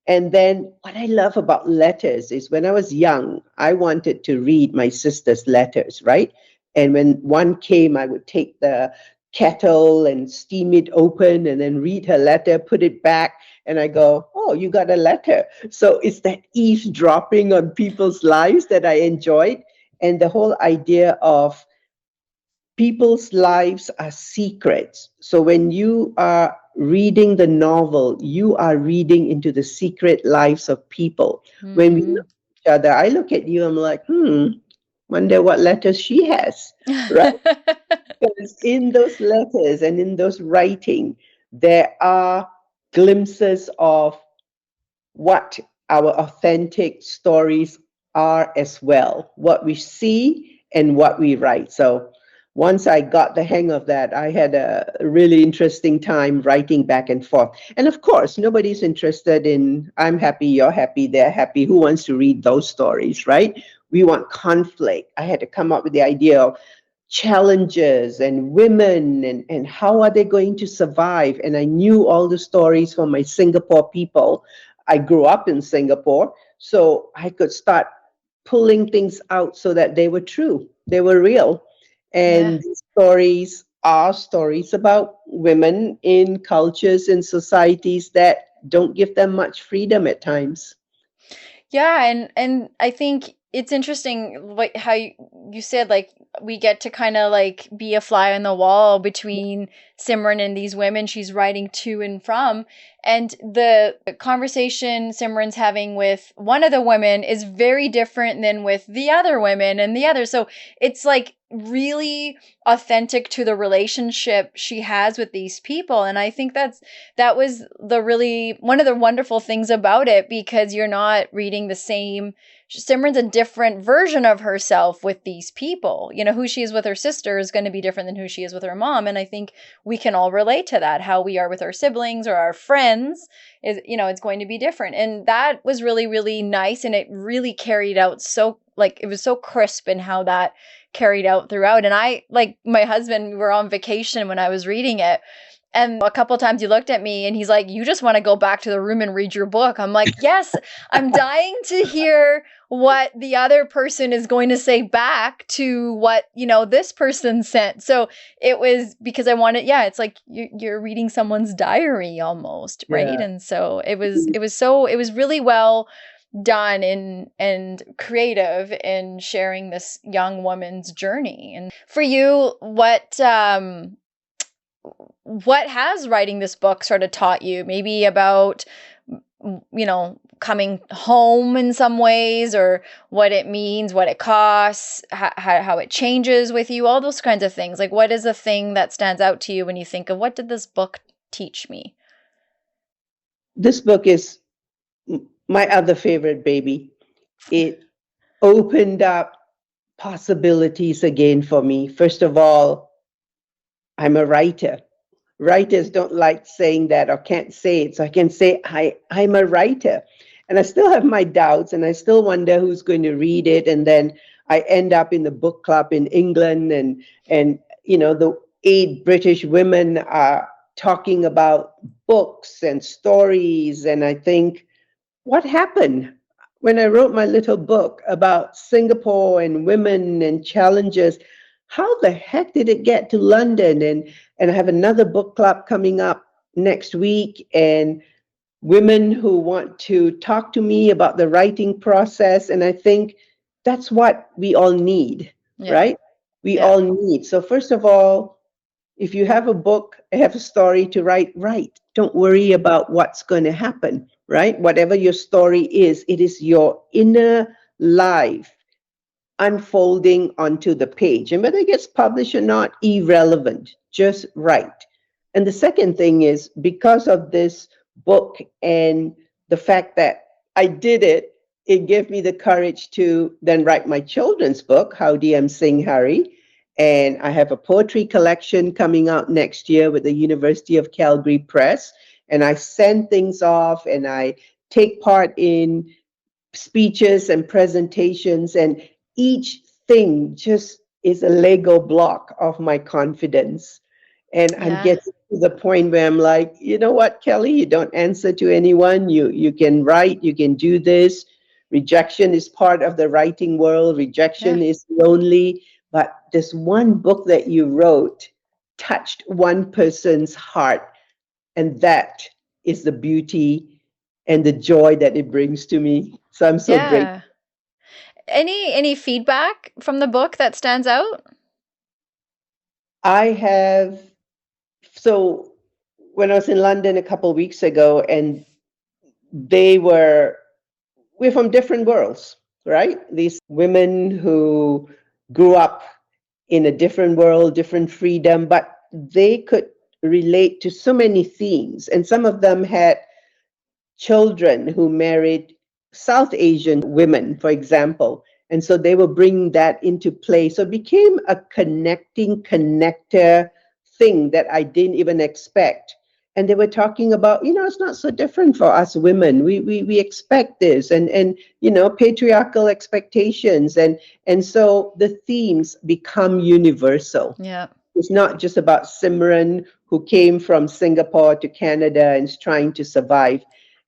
And then what I love about letters is when I was young, I wanted to read my sister's letters, right? And when one came, I would take the kettle and steam it open and then read her letter, put it back, and I go, oh, you got a letter. So it's that eavesdropping on people's lives that I enjoyed. And the whole idea of people's lives are secrets. So when you are reading the novel, you are reading into the secret lives of people. When we Mm-hmm. look at each other, I look at you, I'm like, Wonder what letters she has, right? Because in those letters and in those writing, there are glimpses of what our authentic stories are as well, what we see and what we write. So once I got the hang of that, I had a really interesting time writing back and forth. And of course, nobody's interested in I'm happy, you're happy, they're happy. Who wants to read those stories, right? We want conflict. I had to come up with the idea of challenges and women and how are they going to survive. And I knew all the stories from my Singapore people. I grew up in Singapore, so I could start pulling things out so that they were true, they were real. Yeah. And these stories are stories about women in cultures and societies that don't give them much freedom at times. Yeah, and I think it's interesting like how you said like we get to kind of like be a fly on the wall between Simran and these women she's writing to and from, and the conversation Simran's having with one of the women is very different than with the other women and the other. So it's like really authentic to the relationship she has with these people, and I think that was the really one of the wonderful things about it, because you're not reading the same. Simran's a different version of herself with these people. You know, who she is with her sister is going to be different than who she is with her mom. And I think we can all relate to that. How we are with our siblings or our friends is, you know, it's going to be different. And that was really, really nice. And it really carried out so, like, it was so crisp in how that carried out throughout. And I, like, my husband, we were on vacation when I was reading it. And a couple times he looked at me and he's like, "You just want to go back to the room and read your book." I'm like, "Yes, I'm dying to hear what the other person is going to say back to what, you know, this person sent." So it was because I wanted, yeah, it's like you're reading someone's diary almost, right? Yeah. And so it was really well done and creative in sharing this young woman's journey. And for you, what has writing this book sort of taught you? Maybe about, you know, coming home in some ways, or what it means, what it costs, how it changes with you, all those kinds of things. Like, what is a thing that stands out to you when you think of what did this book teach me? This book is my other favorite baby. It opened up possibilities again for me. First of all, I'm a writer. Writers don't like saying that or can't say it. So I can say I'm a writer. And I still have my doubts and I still wonder who's going to read it. And then I end up in the book club in England and you know, the 8 British women are talking about books and stories. And I think, what happened when I wrote my little book about Singapore and women and challenges? How the heck did it get to London? And I have another book club coming up next week, and women who want to talk to me about the writing process. And I think that's what we all need, Yeah. right? We Yeah. all need. So first of all, if you have a book, have a story to write, write. Don't worry about what's going to happen, right? Whatever your story is, it is your inner life unfolding onto the page. And whether it gets published or not, irrelevant. Just write. And the second thing is, because of this book and the fact that I did it, it gave me the courage to then write my children's book, Howdy I'm Sing Harry. And I have a poetry collection coming out next year with the University of Calgary Press. And I send things off and I take part in speeches and presentations, and each thing just is a Lego block of my confidence. And I'm Yeah. getting to the point where I'm like, you know what, Kelly, you don't answer to anyone. You can write, you can do this. Rejection is part of the writing world. Yeah. Rejection is lonely. But this one book that you wrote touched one person's heart. And that is the beauty and the joy that it brings to me. So I'm so grateful. Yeah. Any feedback from the book that stands out? I have, so when I was in London a couple of weeks ago, and we're from different worlds. right? These women who grew up in a different world, different freedom, but they could relate to so many themes. And some of them had children who married South Asian women, for example. And so they were bringing that into play. So it became a connecting connector thing that I didn't even expect. And they were talking about, it's not so different for us women. We expect this and patriarchal expectations. And so the themes become universal. Yeah. It's not just about Simran, who came from Singapore to Canada and is trying to survive.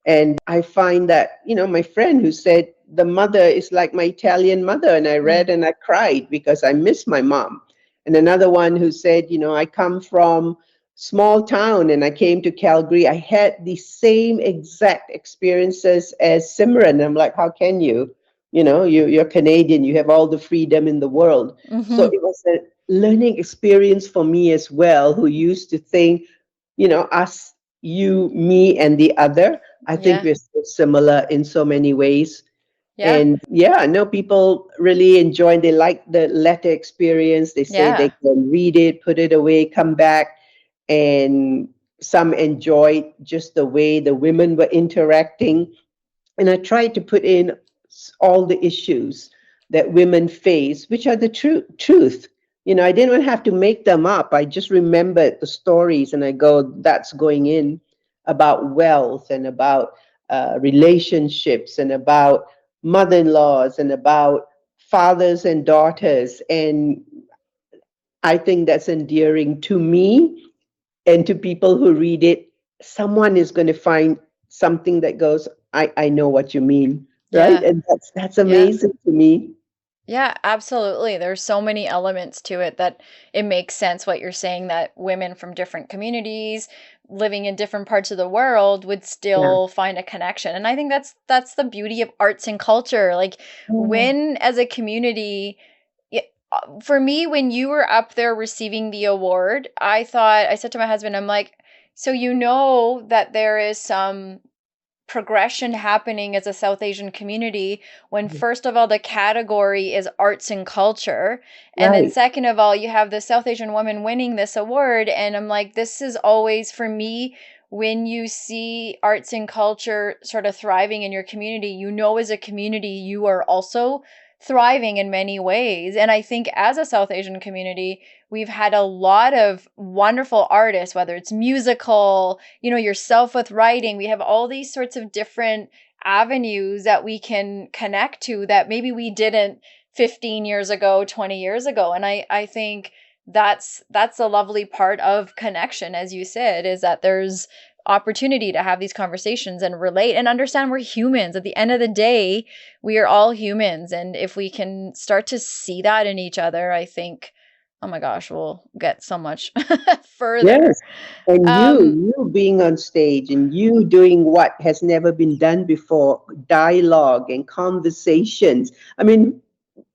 And I find that, my friend who said the mother is like my Italian mother, and I read and I cried because I miss my mom. And another one who said, I come from small town and I came to Calgary. I had the same exact experiences as Simran. I'm like, how can you? You're Canadian, you have all the freedom in the world. So Mm-hmm. it was a learning experience for me as well, who used to think, us, you, me, and the other. I think Yeah. we're so similar in so many ways. Yeah. And yeah, I know people really enjoy and they like the letter experience. They say they Yeah. can read it, put it away, come back, and some enjoy just the way the women were interacting. And I tried to put in all the issues that women face, which are the truth. I didn't have to make them up. I just remembered the stories and I go, that's going in about wealth and about relationships and about mother in laws and about fathers and daughters. And I think that's endearing to me and to people who read it. Someone is going to find something that goes, I know what you mean, right? Yeah. And that's Yeah. amazing to me. Yeah, absolutely. There's so many elements to it that it makes sense what you're saying, that women from different communities living in different parts of the world would Yeah. still find a connection. And I think that's the beauty of arts and culture. Like Mm. when as a community, for me, when you were up there receiving the award, I said to my husband, I'm like, so that there is some progression happening as a South Asian community when, first of all, the category is arts and culture. And then, Right. second of all, you have the South Asian woman winning this award. And I'm like, this is always for me. When you see arts and culture sort of thriving in your community, as a community, you are also thriving in many ways. And I think as a South Asian community, we've had a lot of wonderful artists, whether it's musical, yourself with writing. We have all these sorts of different avenues that we can connect to that maybe we didn't 15 years ago, 20 years ago. And I think that's a lovely part of connection, as you said, is that there's opportunity to have these conversations and relate and understand we're humans. At the end of the day, we are all humans. And if we can start to see that in each other, I think, oh my gosh, we'll get so much further. Yes. And Um, you being on stage and you doing what has never been done before, dialogue and conversations. I mean,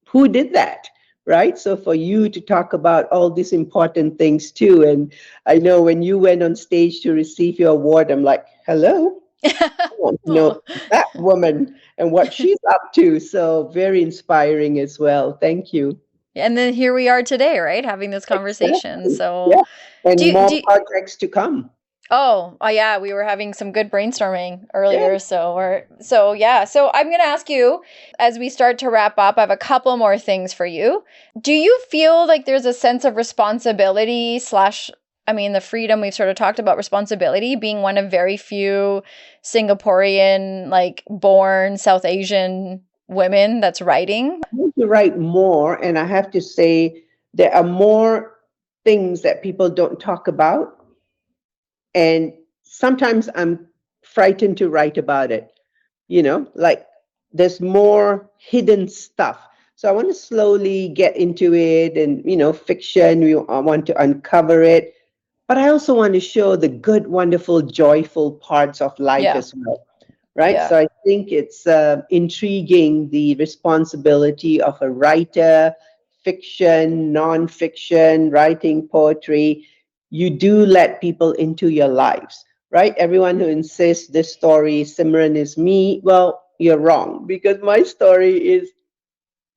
who did that? Right. So for you to talk about all these important things too. And I know when you went on stage to receive your award, I'm like, hello, I want to know oh. that woman and what she's up to. So very inspiring as well. Thank you. And then here we are today, right? Having this conversation. Exactly. So Yeah. And do you, more do you- projects to come. oh yeah, we were having some good brainstorming earlier. Yes. So yeah. So I'm gonna ask you, as we start to wrap up, I have a couple more things for you. Do you feel like there's a sense of responsibility slash, I mean, the freedom, we've sort of talked about responsibility, being one of very few Singaporean, like born South Asian women that's writing? I need to write more, and I have to say there are more things that people don't talk about, and sometimes I'm frightened to write about it. Like there's more hidden stuff. So I want to slowly get into it, and fiction. I want to uncover it, but I also want to show the good, wonderful, joyful parts of life Yeah. as well. Right? Yeah. So I think it's intriguing, the responsibility of a writer, fiction, nonfiction, writing poetry. You do let people into your lives, right? Everyone who insists this story, Simran is me. Well, you're wrong, because my story is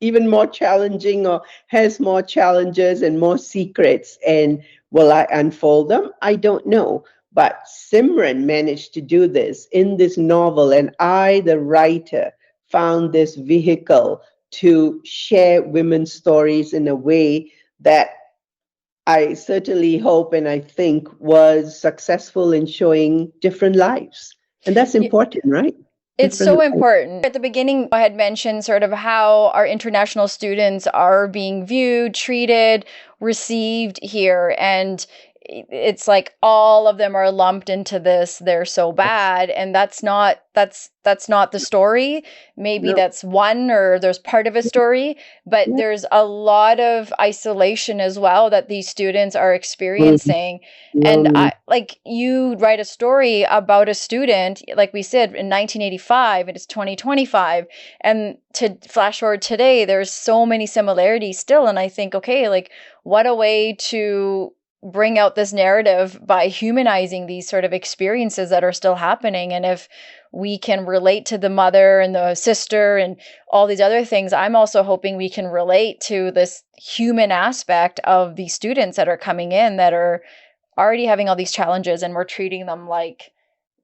even more challenging or has more challenges and more secrets. And will I unfold them? I don't know. But Simran managed to do this in this novel, and I, the writer, found this vehicle to share women's stories in a way that I certainly hope and I think was successful in showing different lives. And that's important, right? It's Different so lives. important. At the beginning, I had mentioned sort of how our international students are being viewed, treated, received here. And it's like all of them are lumped into this, they're so bad. And that's not the story. Maybe No. that's one, or there's part of a story, but Yeah. there's a lot of isolation as well that these students are Mm, experiencing. And lonely. I like, you write a story about a student, like we said, in 1985, and it's 2025. And to flash forward today, there's so many similarities still. And I think, okay, like, what a way to bring out this narrative by humanizing these sort of experiences that are still happening. And if we can relate to the mother and the sister and all these other things, I'm also hoping we can relate to this human aspect of these students that are coming in that are already having all these challenges, and we're treating them like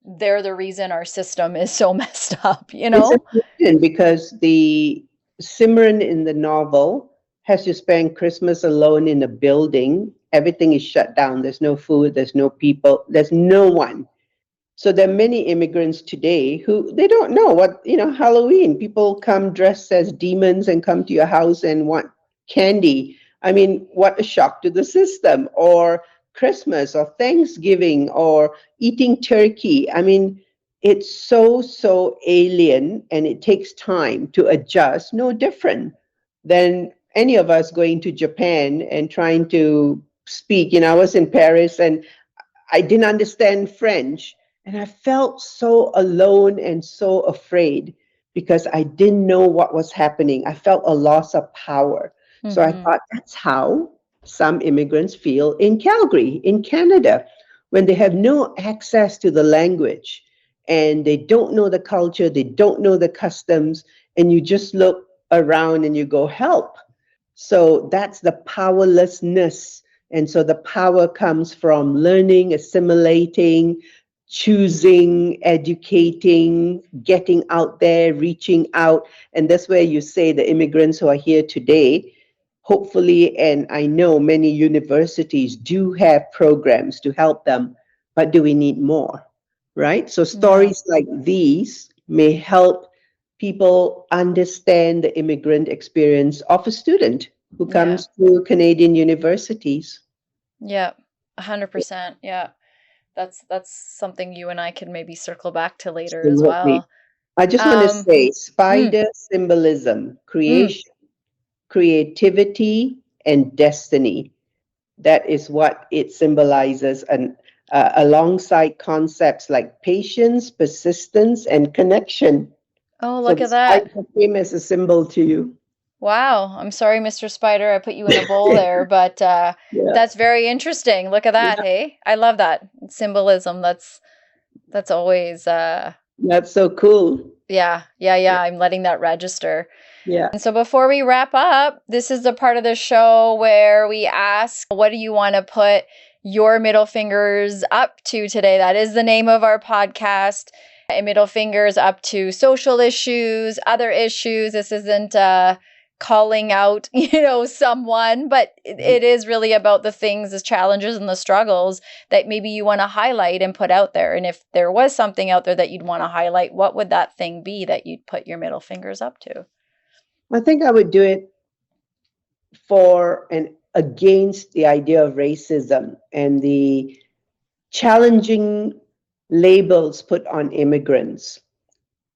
they're the reason our system is so messed up, you It's know? important because the Simran in the novel has to spend Christmas alone in a building. Everything is shut down. There's no food, there's no people, there's no one. So there are many immigrants today who they don't know what, Halloween. People come dressed as demons and come to your house and want candy. I mean, what a shock to the system. Or Christmas or Thanksgiving or eating turkey. I mean, it's so alien, and it takes time to adjust. No different than any of us going to Japan and trying to speak. I was in Paris and I didn't understand French, and I felt so alone and so afraid because I didn't know what was happening. I felt a loss of power. So I Mm-hmm. thought that's how some immigrants feel in Calgary, in Canada, when they have no access to the language and they don't know the culture, they don't know the customs, and you just look around and you go, help. So that's the powerlessness. And so the power comes from learning, assimilating, choosing, educating, getting out there, reaching out. And that's where you say the immigrants who are here today, hopefully, and I know many universities do have programs to help them, but do we need more? Right? So Yeah. stories like these may help people understand the immigrant experience of a student who Yeah. comes to Canadian universities. Yeah. 100%. Yeah. That's something you and I can maybe circle back to later as Absolutely. well. I just want to Um, say mm, spider symbolism, mm. creation, creativity, and destiny. That is what it symbolizes, and alongside concepts like patience, persistence, and connection. Oh, So look the at that. spider came as a symbol to you. Wow. I'm sorry, Mr. Spider, I put you in a bowl there, but Yeah, that's very interesting. Look at that, yeah, hey? I love that. Symbolism. That's always that's so cool. yeah, yeah, yeah. I'm letting that register. Yeah. And so before we wrap up, this is the part of the show where we ask, what do you want to put your middle fingers up to today? That is the name of our podcast. And middle fingers up to social issues, other issues. This isn't calling out, someone, but it is really about the things, the challenges and the struggles that maybe you want to highlight and put out there. And if there was something out there that you'd want to highlight, what would that thing be that you'd put your middle fingers up to? I think I would do it for and against the idea of racism and the challenging labels put on immigrants,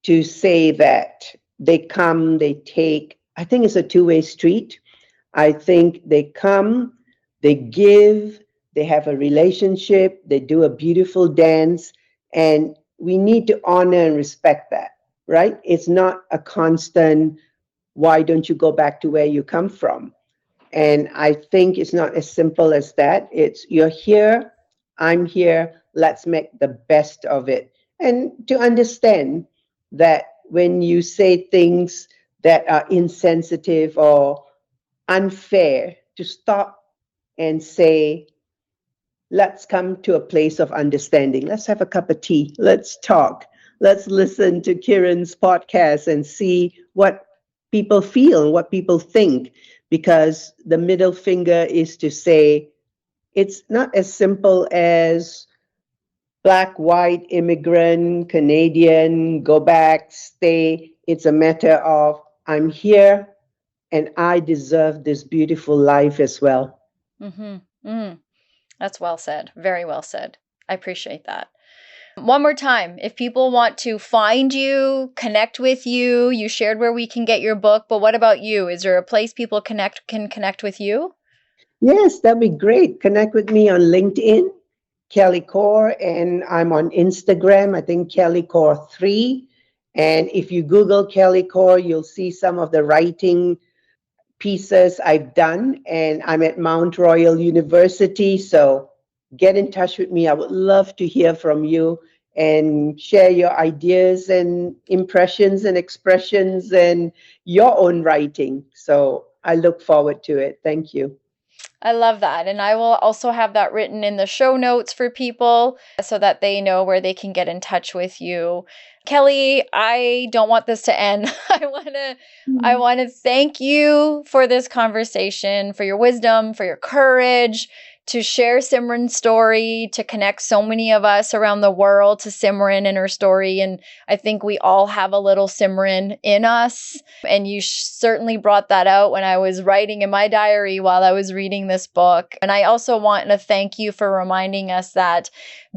to say that they come, they take. I think it's a two-way street. I think they come, they give, they have a relationship, they do a beautiful dance, and we need to honor and respect that, right? It's not a constant, why don't you go back to where you come from? And I think it's not as simple as that. It's you're here, I'm here, let's make the best of it. And to understand that when you say things that are insensitive or unfair, to stop and say, let's come to a place of understanding. Let's have a cup of tea. Let's talk. Let's listen to Kiran's podcast and see what people feel, what people think. Because the middle finger is to say, it's not as simple as black, white, immigrant, Canadian, go back, stay. It's a matter of, I'm here and I deserve this beautiful life as well. Mm-hmm. Mm. That's well said. Very well said. I appreciate that. One more time, if people want to find you, connect with you, you shared where we can get your book, but what about you? Is there a place people can connect with you? Yes, that'd be great. Connect with me on LinkedIn, Kelly Kaur, and I'm on Instagram, I think Kelly Kaur 3. And if you Google Kelly Kaur, you'll see some of the writing pieces I've done, and I'm at Mount Royal University. So get in touch with me. I would love to hear from you and share your ideas and impressions and expressions and your own writing. So I look forward to it. Thank you. I love that. And I will also have that written in the show notes for people so that they know where they can get in touch with you. Kelly, I don't want this to end. I want to thank you for this conversation, for your wisdom, for your courage to share Simran's story, to connect so many of us around the world to Simran and her story. And I think we all have a little Simran in us. And you certainly brought that out when I was writing in my diary while I was reading this book. And I also want to thank you for reminding us that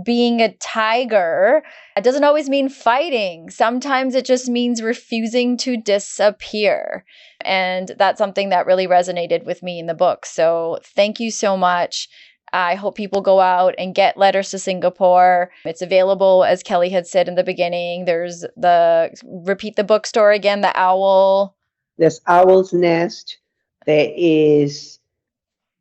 being a tiger, it doesn't always mean fighting. Sometimes it just means refusing to disappear. And that's something that really resonated with me in the book. So thank you so much. I hope people go out and get Letters to Singapore. It's available, as Kelly had said in the beginning. There's repeat the bookstore again, the Owl. There's Owl's Nest. There is,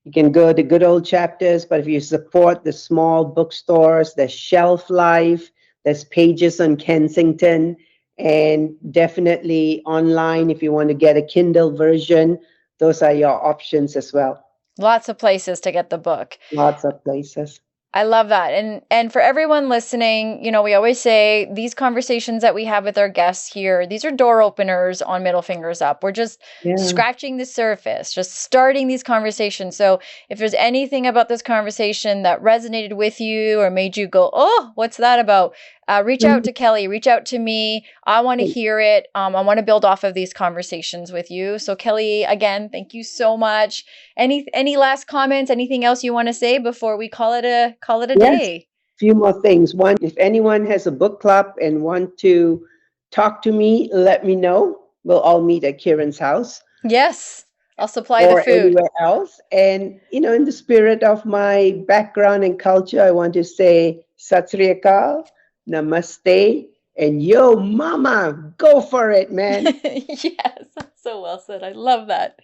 you can go to Good Old Chapters, but if you support the small bookstores, there's Shelf Life, there's Pages on Kensington, and definitely online if you want to get a Kindle version. Those are your options as well. Lots of places to get the book. Lots of places. I love that. And for everyone listening, we always say these conversations that we have with our guests here, these are door openers on Middle Fingers Up. We're just scratching the surface, just starting these conversations. So if there's anything about this conversation that resonated with you or made you go, oh, what's that about? Reach out to Kelly, reach out to me. I want to hear it. I want to build off of these conversations with you. So Kelly, again, thank you so much. Any last comments, anything else you want to say before we call it a day? Few more things. One, if anyone has a book club and want to talk to me, let me know. We'll all meet at Kiran's house. Yes. I'll supply the food. Or anywhere else. And, in the spirit of my background and culture, I want to say Sat Sri Akal, Namaste, and yo, mama, go for it, man. Yes, so well said. I love that.